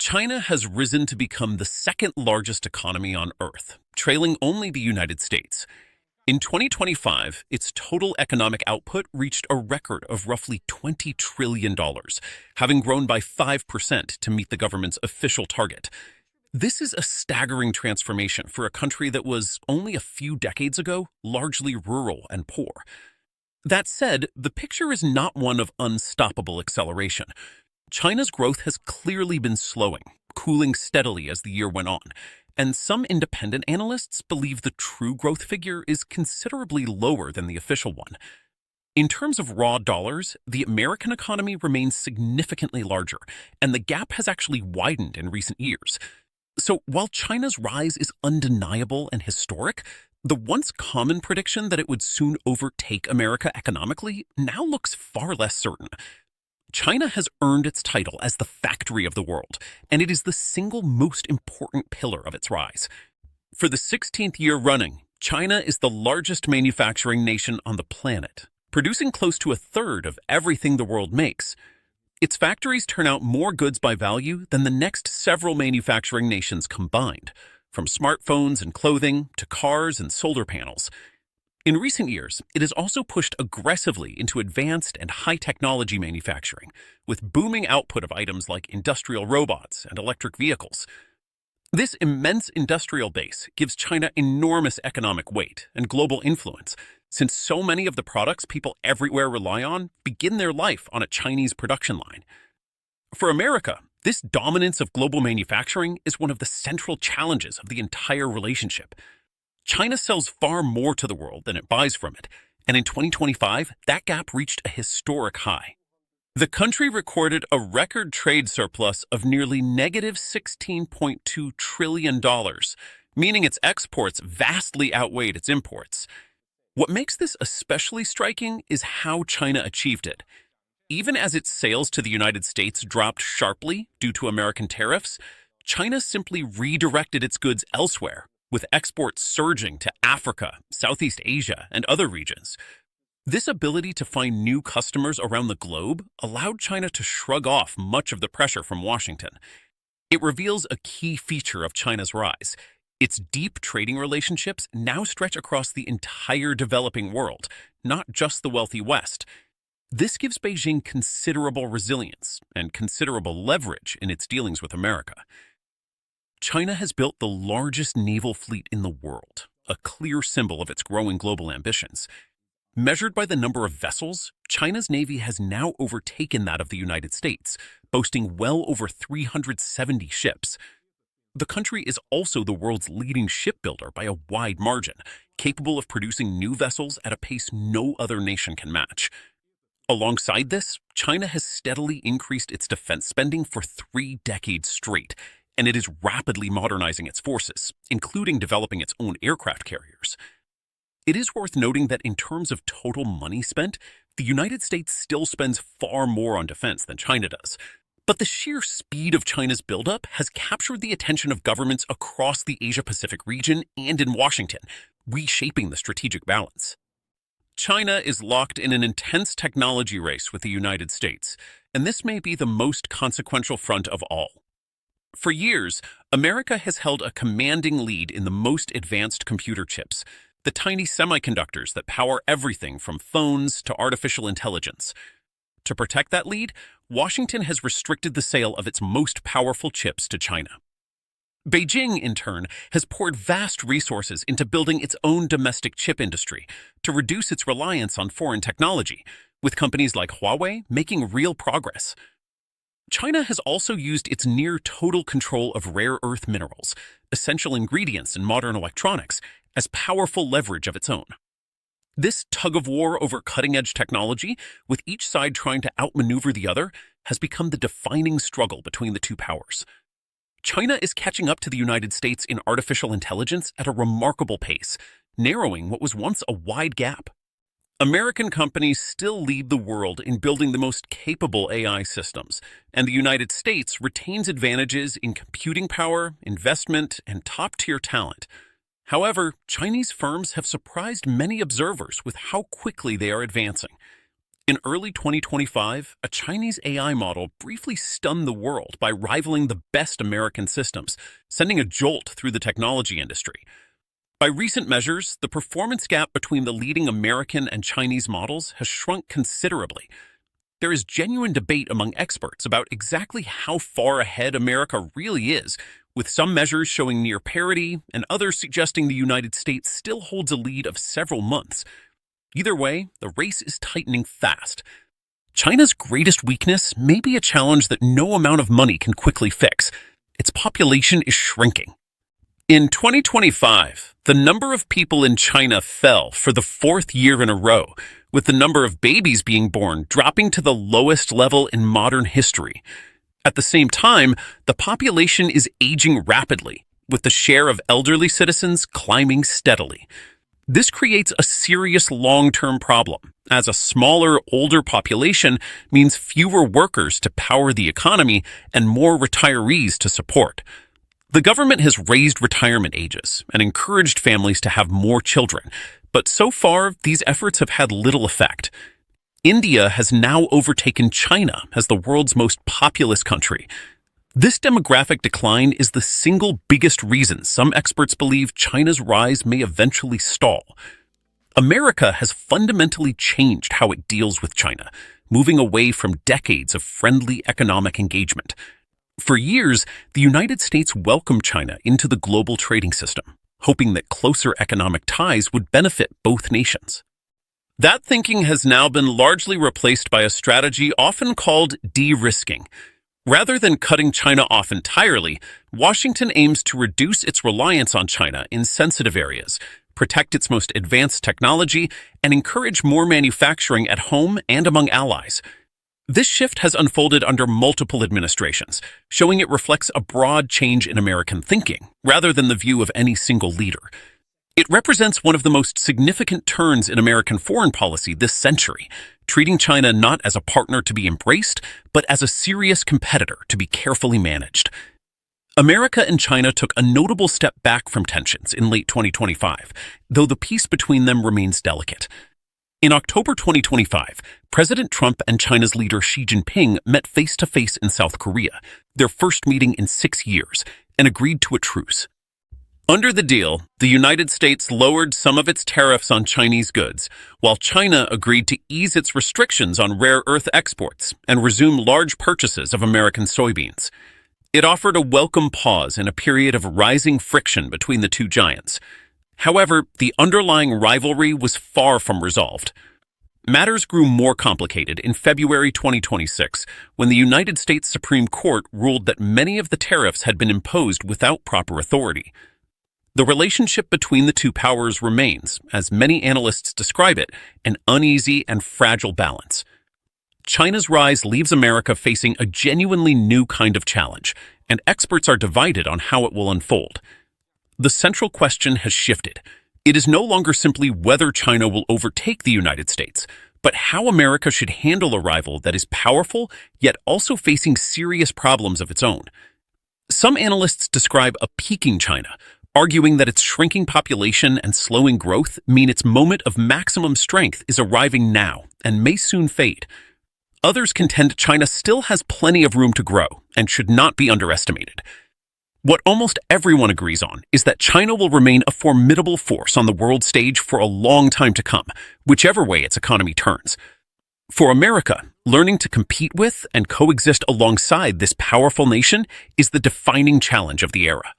China has risen to become the second largest economy on Earth, trailing only the United States. In 2025, its total economic output reached a record of roughly $20 trillion, having grown by 5% to meet the government's official target. This is a staggering transformation for a country that was, only a few decades ago, largely rural and poor. That said, the picture is not one of unstoppable acceleration. China's growth has clearly been slowing, cooling steadily as the year went on, and some independent analysts believe the true growth figure is considerably lower than the official one. In terms of raw dollars, the American economy remains significantly larger, and the gap has actually widened in recent years. So while China's rise is undeniable and historic, the once common prediction that it would soon overtake America economically now looks far less certain. China has earned its title as the factory of the world, and it is the single most important pillar of its rise. For the 16th year running, China is the largest manufacturing nation on the planet, producing close to a third of everything the world makes. Its factories turn out more goods by value than the next several manufacturing nations combined, from smartphones and clothing to cars and solar panels. In recent years, it has also pushed aggressively into advanced and high-technology manufacturing, with booming output of items like industrial robots and electric vehicles. This immense industrial base gives China enormous economic weight and global influence, since so many of the products people everywhere rely on begin their life on a Chinese production line. For America, this dominance of global manufacturing is one of the central challenges of the entire relationship. China sells far more to the world than it buys from it, and in 2025, that gap reached a historic high. The country recorded a record trade surplus of nearly negative $16.2 trillion, meaning its exports vastly outweighed its imports. What makes this especially striking is how China achieved it. Even as its sales to the United States dropped sharply due to American tariffs, China simply redirected its goods elsewhere, with exports surging to Africa, Southeast Asia, and other regions. This ability to find new customers around the globe allowed China to shrug off much of the pressure from Washington. It reveals a key feature of China's rise. Its deep trading relationships now stretch across the entire developing world, not just the wealthy West. This gives Beijing considerable resilience and considerable leverage in its dealings with America. China has built the largest naval fleet in the world, a clear symbol of its growing global ambitions. Measured by the number of vessels, China's navy has now overtaken that of the United States, boasting well over 370 ships. The country is also the world's leading shipbuilder by a wide margin, capable of producing new vessels at a pace no other nation can match. Alongside this, China has steadily increased its defense spending for 3 decades straight, and it is rapidly modernizing its forces, including developing its own aircraft carriers. It is worth noting that in terms of total money spent, the United States still spends far more on defense than China does. But the sheer speed of China's buildup has captured the attention of governments across the Asia-Pacific region and in Washington, reshaping the strategic balance. China is locked in an intense technology race with the United States, and this may be the most consequential front of all. For years, America has held a commanding lead in the most advanced computer chips, the tiny semiconductors that power everything from phones to artificial intelligence. To protect that lead, Washington has restricted the sale of its most powerful chips to China. Beijing, in turn, has poured vast resources into building its own domestic chip industry to reduce its reliance on foreign technology, with companies like Huawei making real progress. China has also used its near-total control of rare earth minerals, essential ingredients in modern electronics, as powerful leverage of its own. This tug-of-war over cutting-edge technology, with each side trying to outmaneuver the other, has become the defining struggle between the two powers. China is catching up to the United States in artificial intelligence at a remarkable pace, narrowing what was once a wide gap. American companies still lead the world in building the most capable AI systems, and the United States retains advantages in computing power, investment, and top-tier talent. However, Chinese firms have surprised many observers with how quickly they are advancing. In early 2025, a Chinese AI model briefly stunned the world by rivaling the best American systems, sending a jolt through the technology industry. By recent measures, the performance gap between the leading American and Chinese models has shrunk considerably. There is genuine debate among experts about exactly how far ahead America really is, with some measures showing near parity and others suggesting the United States still holds a lead of several months. Either way, the race is tightening fast. China's greatest weakness may be a challenge that no amount of money can quickly fix. Its population is shrinking. In 2025, the number of people in China fell for the fourth year in a row, with the number of babies being born dropping to the lowest level in modern history. At the same time, the population is aging rapidly, with the share of elderly citizens climbing steadily. This creates a serious long-term problem, as a smaller, older population means fewer workers to power the economy and more retirees to support. The government has raised retirement ages and encouraged families to have more children, but so far, these efforts have had little effect. India has now overtaken China as the world's most populous country. This demographic decline is the single biggest reason some experts believe China's rise may eventually stall. America has fundamentally changed how it deals with China, moving away from decades of friendly economic engagement. For years, the United States welcomed China into the global trading system, hoping that closer economic ties would benefit both nations. That thinking has now been largely replaced by a strategy often called de-risking. Rather than cutting China off entirely, Washington aims to reduce its reliance on China in sensitive areas, protect its most advanced technology, and encourage more manufacturing at home and among allies. This shift has unfolded under multiple administrations, showing it reflects a broad change in American thinking, rather than the view of any single leader. It represents one of the most significant turns in American foreign policy this century, treating China not as a partner to be embraced, but as a serious competitor to be carefully managed. America and China took a notable step back from tensions in late 2025, though the peace between them remains delicate. In October 2025, President Trump and China's leader Xi Jinping met face-to-face in South Korea, their first meeting in 6 years, and agreed to a truce. Under the deal, the United States lowered some of its tariffs on Chinese goods, while China agreed to ease its restrictions on rare earth exports and resume large purchases of American soybeans. It offered a welcome pause in a period of rising friction between the two giants. However, the underlying rivalry was far from resolved. Matters grew more complicated in February 2026, when the United States Supreme Court ruled that many of the tariffs had been imposed without proper authority. The relationship between the two powers remains, as many analysts describe it, an uneasy and fragile balance. China's rise leaves America facing a genuinely new kind of challenge, and experts are divided on how it will unfold. The central question has shifted. It is no longer simply whether China will overtake the United States, but how America should handle a rival that is powerful, yet also facing serious problems of its own. Some analysts describe a peaking China, arguing that its shrinking population and slowing growth mean its moment of maximum strength is arriving now and may soon fade. Others contend China still has plenty of room to grow and should not be underestimated. What almost everyone agrees on is that China will remain a formidable force on the world stage for a long time to come, whichever way its economy turns. For America, learning to compete with and coexist alongside this powerful nation is the defining challenge of the era.